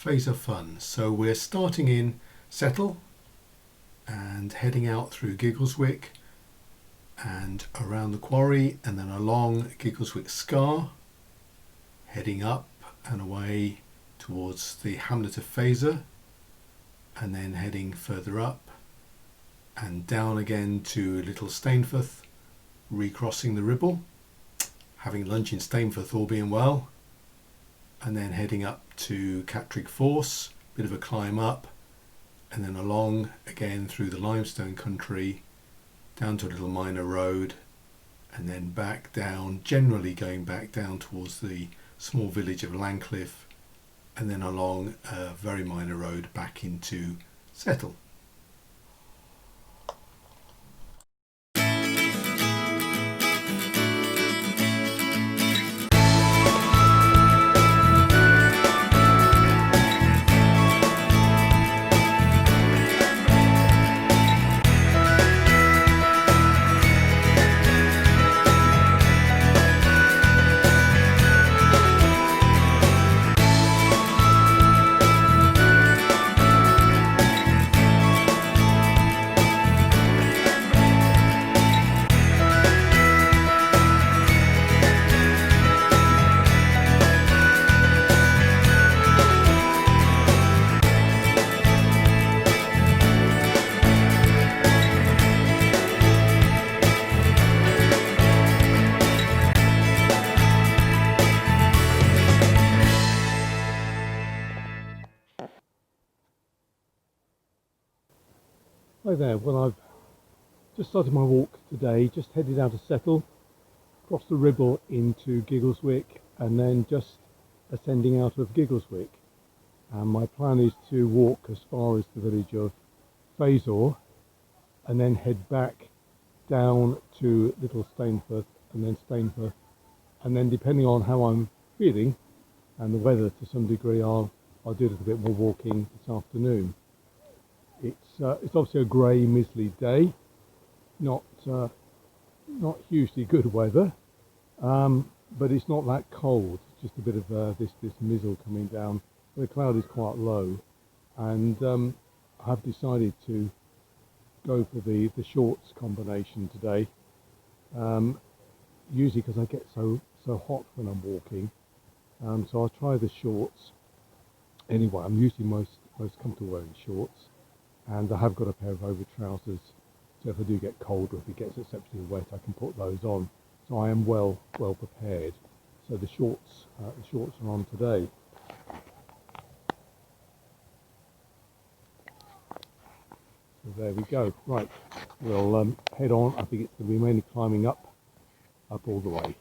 Feizor Fun. So we're starting in Settle and heading out through Giggleswick and around the quarry and then along Giggleswick Scar, heading up and away towards the hamlet of Feizor, and then heading further up and down again to Little Stainforth, recrossing the Ribble, having lunch in Stainforth all being well, and then heading up to Catterick Force, bit of a climb up, and then along again through the limestone country down to a little minor road, and then back down, generally going back down towards the small village of Langcliffe, and then along a very minor road back into Settle. Hi there, well I've just started my walk today, just headed out of Settle, across the Ribble into Giggleswick and then just ascending out of Giggleswick. And my plan is to walk as far as the village of Feizor and then head back down to Little Stainforth and then Stainforth, and then depending on how I'm feeling and the weather to some degree I'll do a little bit more walking this afternoon. It's obviously a grey, miserly day, not hugely good weather, but it's not that cold. It's just a bit of this mizzle coming down. The cloud is quite low, and I've decided to go for the shorts combination today. Usually because I get so hot when I'm walking, so I'll try the shorts. Anyway, I'm usually most comfortable wearing shorts. And I have got a pair of over trousers, so if I do get cold or if it gets exceptionally wet, I can put those on. So I am well prepared. So the shorts are on today. So there we go. Right, we'll head on. I think it's going to be mainly climbing up all the way.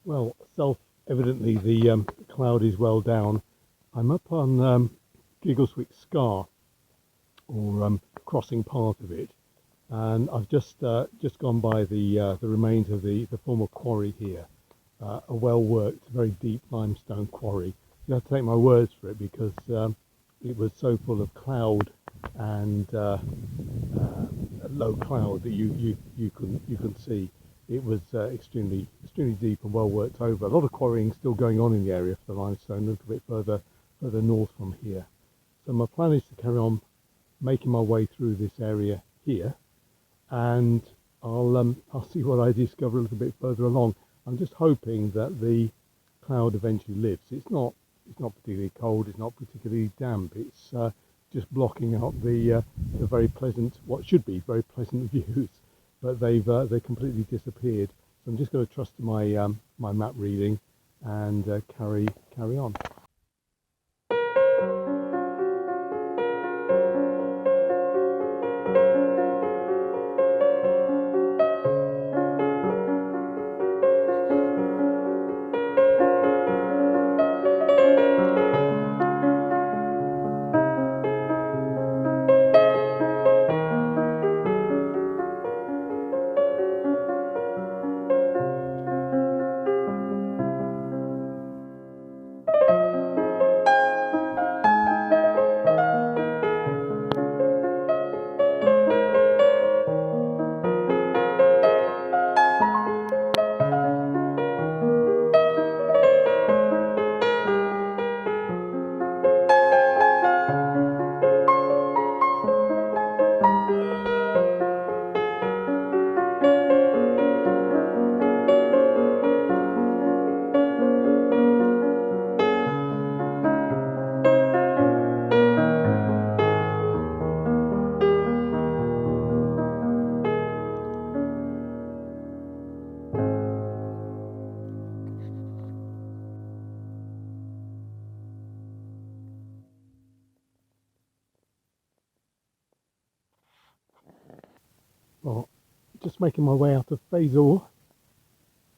Well, self-evidently the cloud is well down. I'm up on Giggleswick Scar, or crossing part of it, and I've just gone by the remains of the former quarry here, a well-worked, very deep limestone quarry. You have to take my words for it because it was so full of cloud and low cloud that you couldn't see. It was extremely deep and well worked over. A lot of quarrying still going on in the area for the limestone, a little bit further north from here. So my plan is to carry on making my way through this area here, and I'll see what I discover a little bit further along. I'm just hoping that the cloud eventually lifts. It's not particularly cold. It's not particularly damp. It's just blocking out the very pleasant, what should be very pleasant views. But they've completely disappeared. So I'm just going to trust to my my map reading and carry on. Well, just making my way out of Feizor.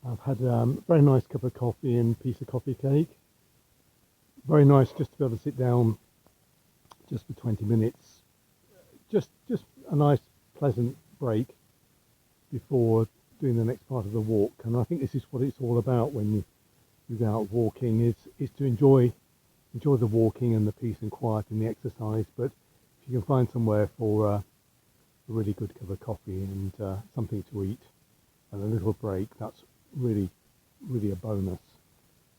I've had a very nice cup of coffee and piece of coffee cake. Very nice just to be able to sit down just for 20 minutes. Just a nice pleasant break before doing the next part of the walk. And I think this is what it's all about when you go out walking, is to enjoy the walking and the peace and quiet and the exercise. But if you can find somewhere for a really good cup of coffee and something to eat and a little break, that's really a bonus.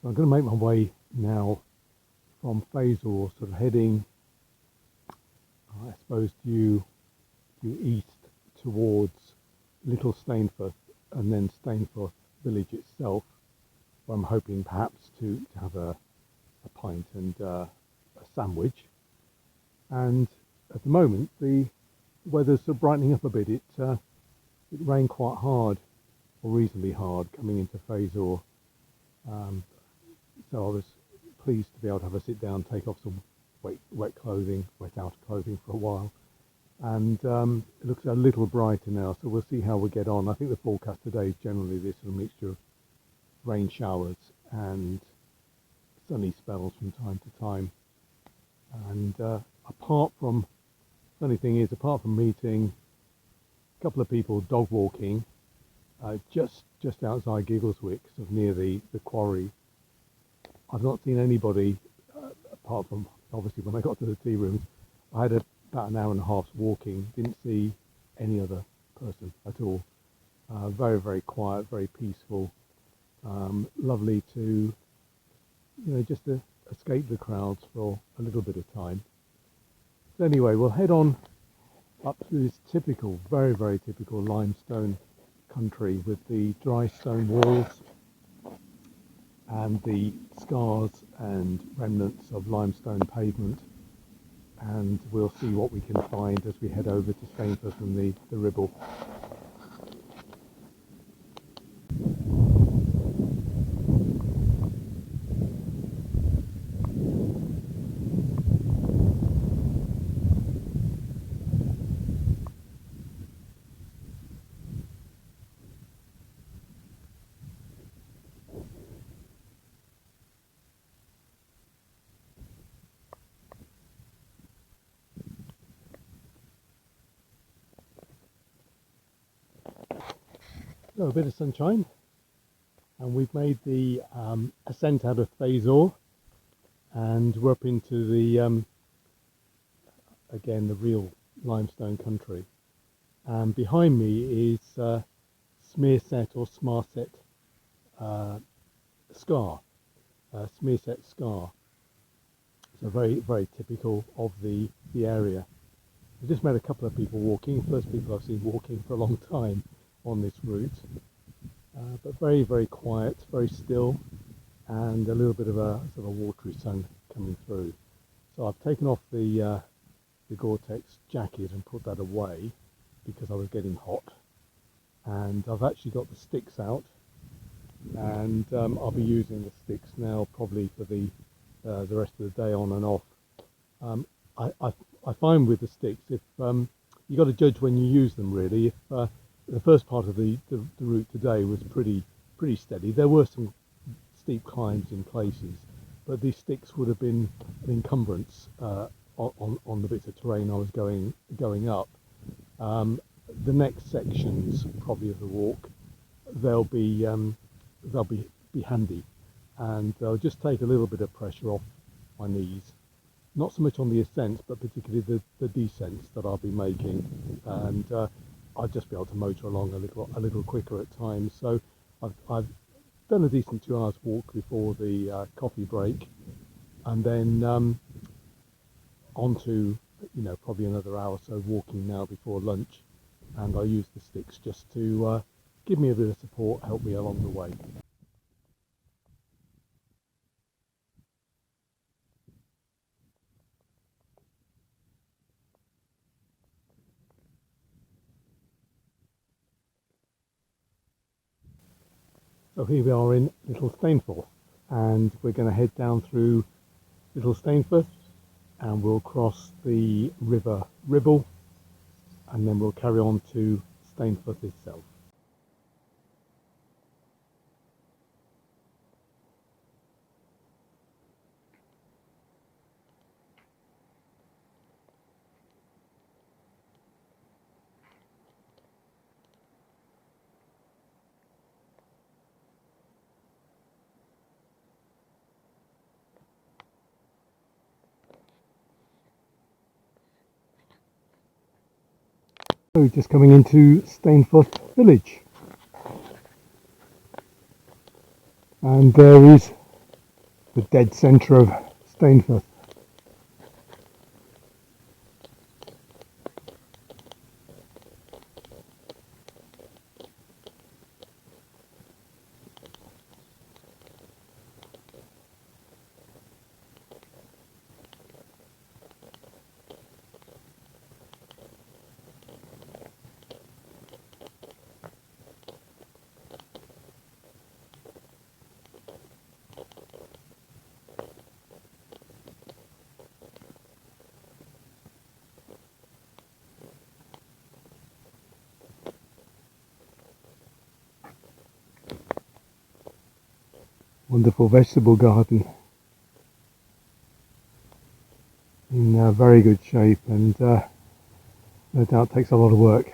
So I'm going to make my way now from Feizor, sort of heading, I suppose, due east towards Little Stainforth and then Stainforth village itself, where I'm hoping perhaps to have a pint and a sandwich. And at the moment the weather's sort of brightening up a bit. It rained quite hard, or reasonably hard, coming into Feizor. So I was pleased to be able to have a sit down, take off some wet outer clothing for a while. And it looks a little brighter now, so we'll see how we get on. I think the forecast today is generally this sort of mixture of rain showers and sunny spells from time to time. And apart from meeting a couple of people dog walking just outside Giggleswick, sort of near the quarry, I've not seen anybody apart from obviously when I got to the tea rooms. I had about an hour and a half's walking, didn't see any other person at all. Very, very quiet, very peaceful. Lovely to, just to escape the crowds for a little bit of time. So anyway, we'll head on up through this typical, very, very typical limestone country with the dry stone walls and the scars and remnants of limestone pavement. And we'll see what we can find as we head over to Stainforth and the Ribble. So a bit of sunshine, and we've made the ascent out of Feizor, and we're up into the again the real limestone country. And behind me is Smearset or Smarset scar, Smearset scar. So very, very typical of the area. I just met a couple of people walking, first people I've seen walking for a long time on this route, but very, very quiet, very still, and a little bit of a sort of watery sun coming through. So I've taken off the Gore-Tex jacket and put that away because I was getting hot, and I've actually got the sticks out, and I'll be using the sticks now probably for the rest of the day on and off. Um, I find with the sticks, if you got to judge when you use them really. If the first part of the route today was pretty steady, there were some steep climbs in places, but these sticks would have been an encumbrance on the bits of terrain I was going up. The next sections probably of the walk, they'll be be handy, and they'll just take a little bit of pressure off my knees. Not so much on the ascents, but particularly the descents that I'll be making, and I'll just be able to motor along a little quicker at times. So I've done a decent 2 hours walk before the coffee break, and then on to probably another hour or so walking now before lunch, and I use the sticks just to give me a bit of support, help me along the way. So here we are in Little Stainforth, and we're going to head down through Little Stainforth, and we'll cross the River Ribble, and then we'll carry on to Stainforth itself. So just coming into Stainforth village, and there is the dead centre of Stainforth. Wonderful vegetable garden in very good shape, and no doubt takes a lot of work.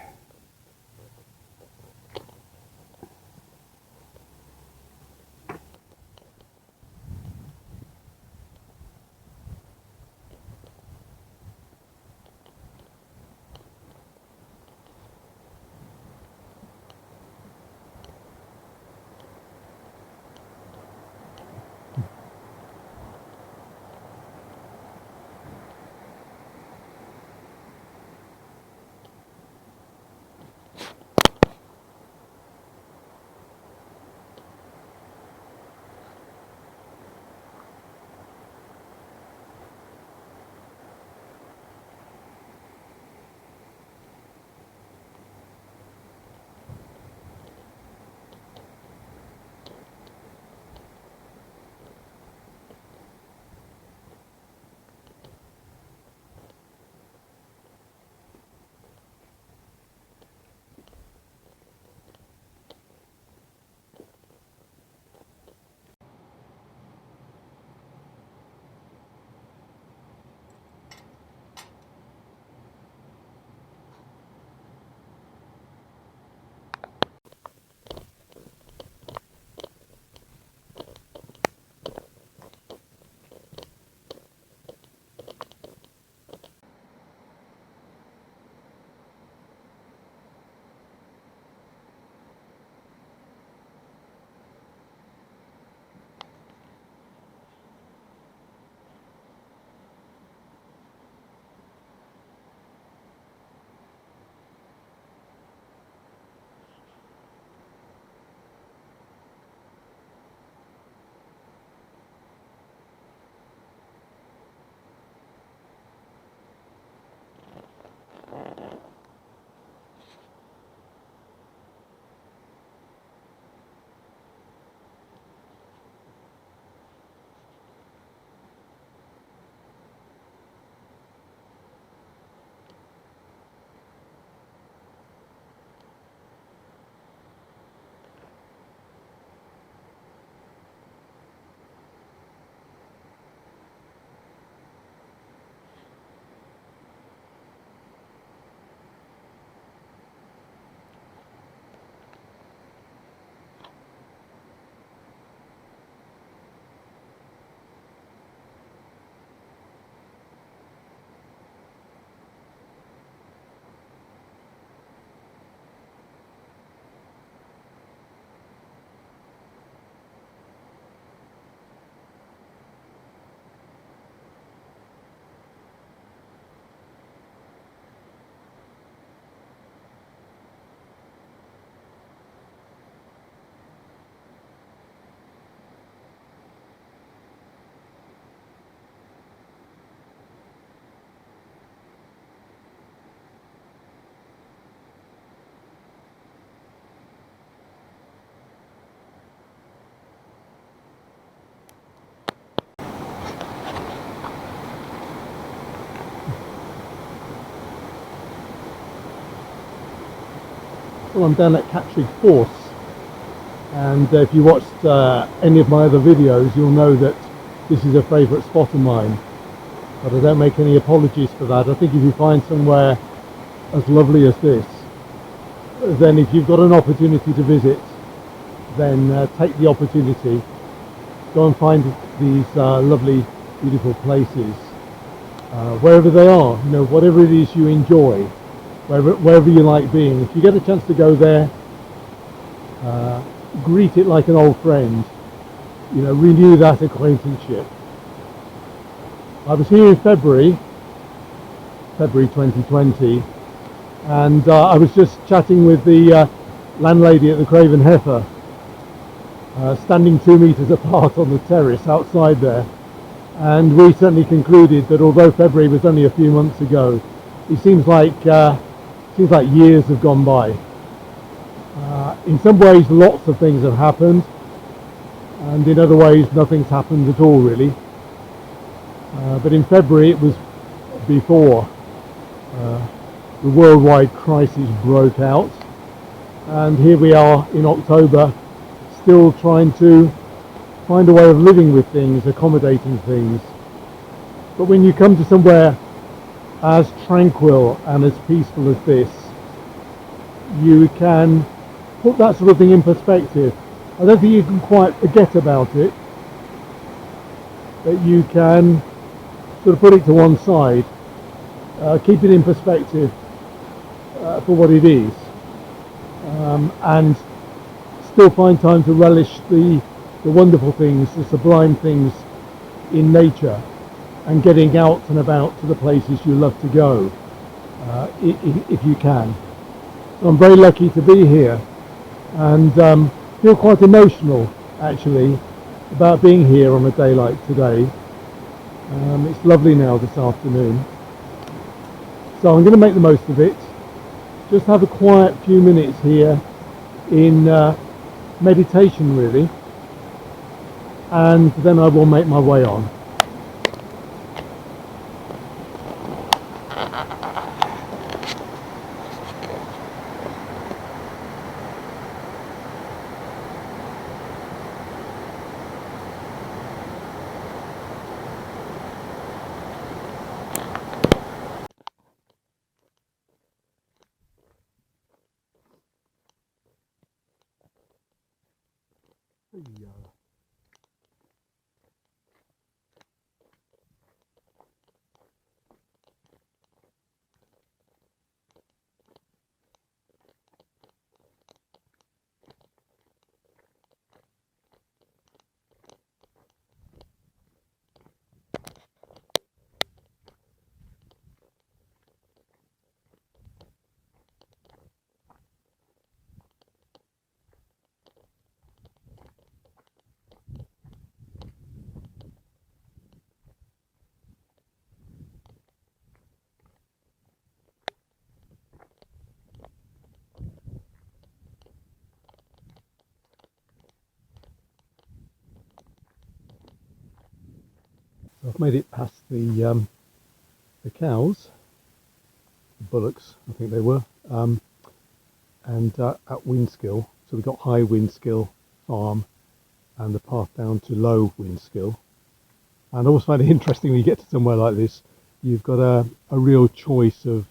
Well, I'm down at Catching Force, and if you watched any of my other videos, you'll know that this is a favourite spot of mine. But I don't make any apologies for that. I think if you find somewhere as lovely as this, then if you've got an opportunity to visit, then take the opportunity. Go and find these lovely, beautiful places, wherever they are. You know, whatever it is you enjoy, wherever you like being. If you get a chance to go there, greet it like an old friend. You know, renew that acquaintanceship. I was here in February 2020, and I was just chatting with the landlady at the Craven Heifer, standing 2 meters apart on the terrace outside there, and we certainly concluded that although February was only a few months ago, it seems like years have gone by. In some ways, lots of things have happened, and in other ways, nothing's happened at all, really. But in February, it was before the worldwide crisis broke out, and here we are in October, still trying to find a way of living with things, accommodating things. But when you come to somewhere as tranquil and as peaceful as this, you can put that sort of thing in perspective. I don't think you can quite forget about it, but you can sort of put it to one side, keep it in perspective for what it is, and still find time to relish the wonderful things, the sublime things in nature, and getting out and about to the places you love to go, if you can. So I'm very lucky to be here, and feel quite emotional actually about being here on a day like today. It's lovely now this afternoon, so I'm going to make the most of it. Just have a quiet few minutes here in meditation really, and then I will make my way on. So I've made it past the cows, the bullocks, I think they were, and at Windskill. So we've got High Windskill Farm and the path down to Low Windskill. And I always find it interesting when you get to somewhere like this, you've got a real choice of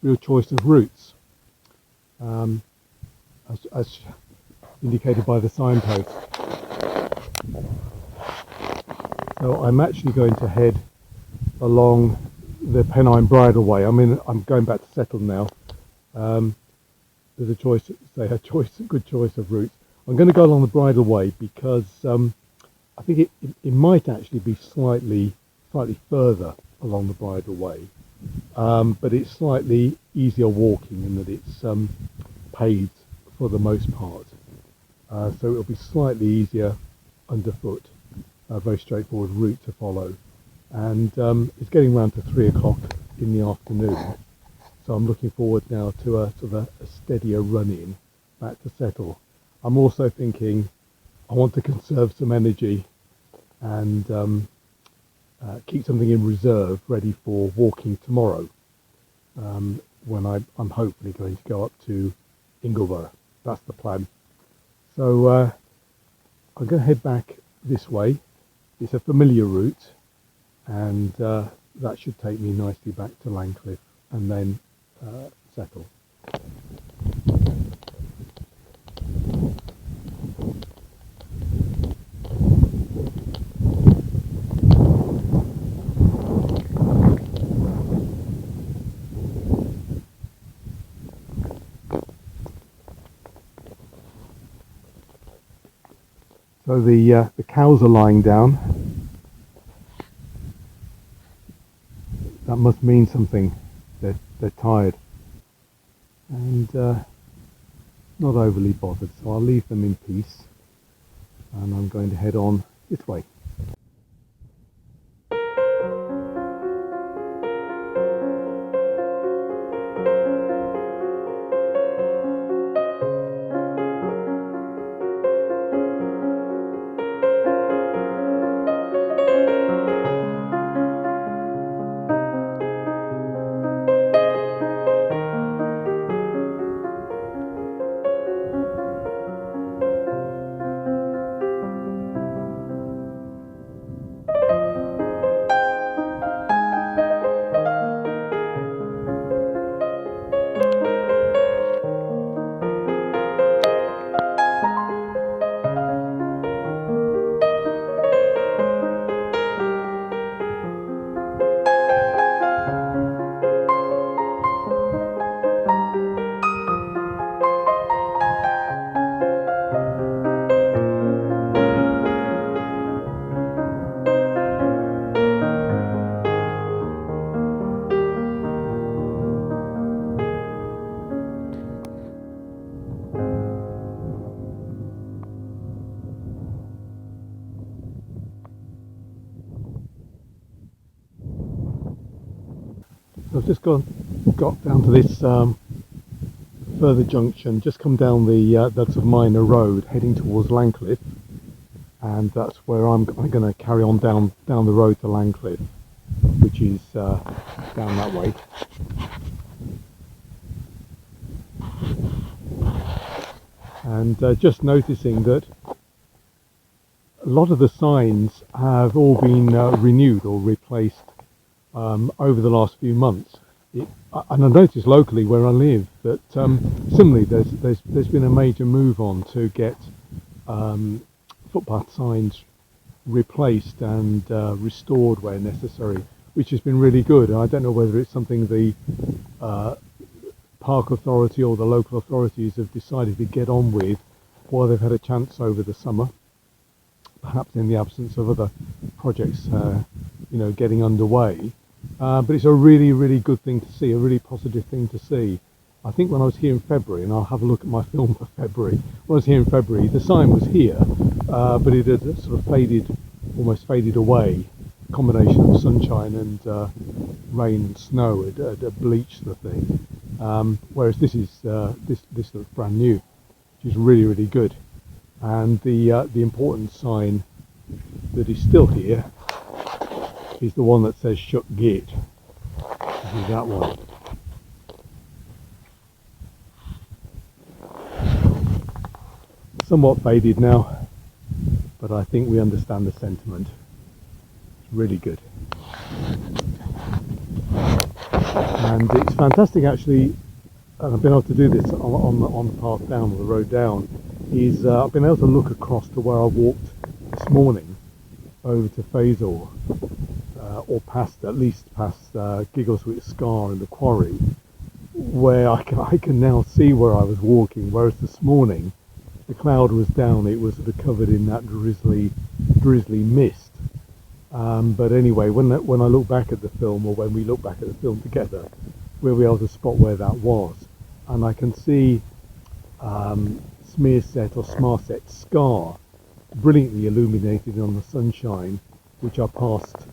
routes, as indicated by the signpost. So I'm actually going to head along the Pennine Bridleway. I mean, I'm going back to Settle now. There's a good choice of routes. I'm going to go along the Bridleway because I think it might actually be slightly further along the Bridleway, but it's slightly easier walking in that it's paved for the most part. So it'll be slightly easier underfoot. A very straightforward route to follow, and it's getting around to 3 o'clock in the afternoon, so I'm looking forward now to a sort of a steadier run-in back to Settle. I'm also thinking I want to conserve some energy and keep something in reserve ready for walking tomorrow, when I'm hopefully going to go up to Ingleborough. That's the plan. So I'm going to head back this way. It's a familiar route, and that should take me nicely back to Langcliffe and then settle. So the cows are lying down. That must mean something. They're tired and not overly bothered. So I'll leave them in peace, and I'm going to head on this way. So I've just got down to this further junction, just come down the that's a minor road heading towards Langcliffe, and that's where I'm going to carry on down the road to Langcliffe, which is down that way. And just noticing that a lot of the signs have all been renewed or replaced over the last few months. And I noticed locally where I live that similarly there's been a major move on to get footpath signs replaced and restored where necessary, which has been really good. And I don't know whether it's something the park authority or the local authorities have decided to get on with while they've had a chance over the summer, perhaps in the absence of other projects getting underway. But it's a really, really good thing to see, a really positive thing to see. I think when I was here in February, and I'll have a look at my film for February, when I was here in February, the sign was here, but it had sort of almost faded away. A combination of sunshine and rain and snow had bleached the thing. Whereas this looks brand new, which is really, really good. And the important sign that is still here is the one that says "Shut Gate." This is that one. Somewhat faded now, but I think we understand the sentiment. It's really good. And it's fantastic actually, and I've been able to do this on the path down, or the road down, is I've been able to look across to where I walked this morning over to Feizor, or at least past Giggleswick Scar and the quarry, where I can now see where I was walking, whereas this morning the cloud was down, it was sort of covered in that drizzly mist. But anyway, when I look back at the film, or when we look back at the film together, we'll be able to spot where that was. And I can see Smearset or Smarset Scar brilliantly illuminated on the sunshine, which I passed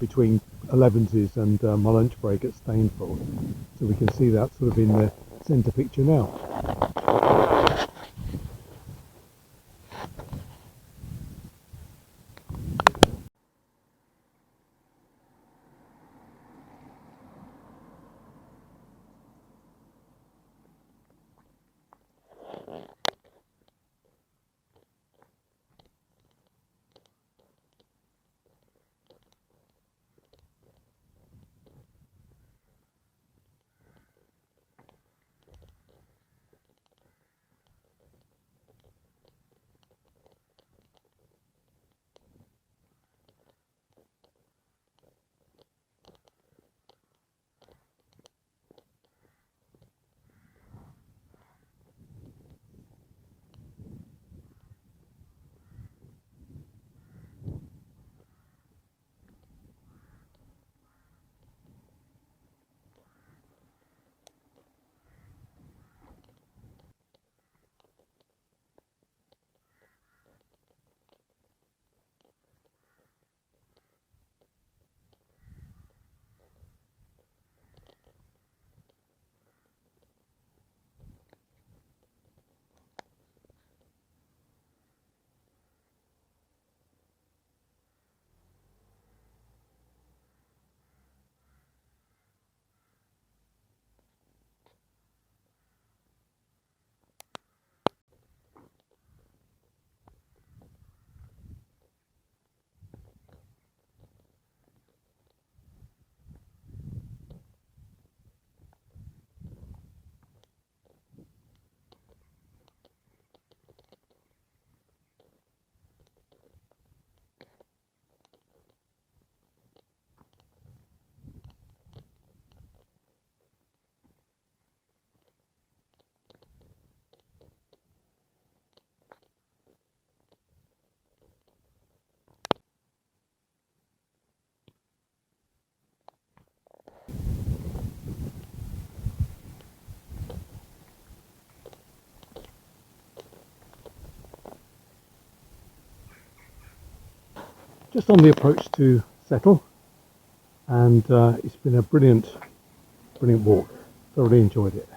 between 11s and my lunch break at Stainford. So we can see that sort of in the centre picture now. just on the approach to Settle, and it's been a brilliant walk. Thoroughly enjoyed it.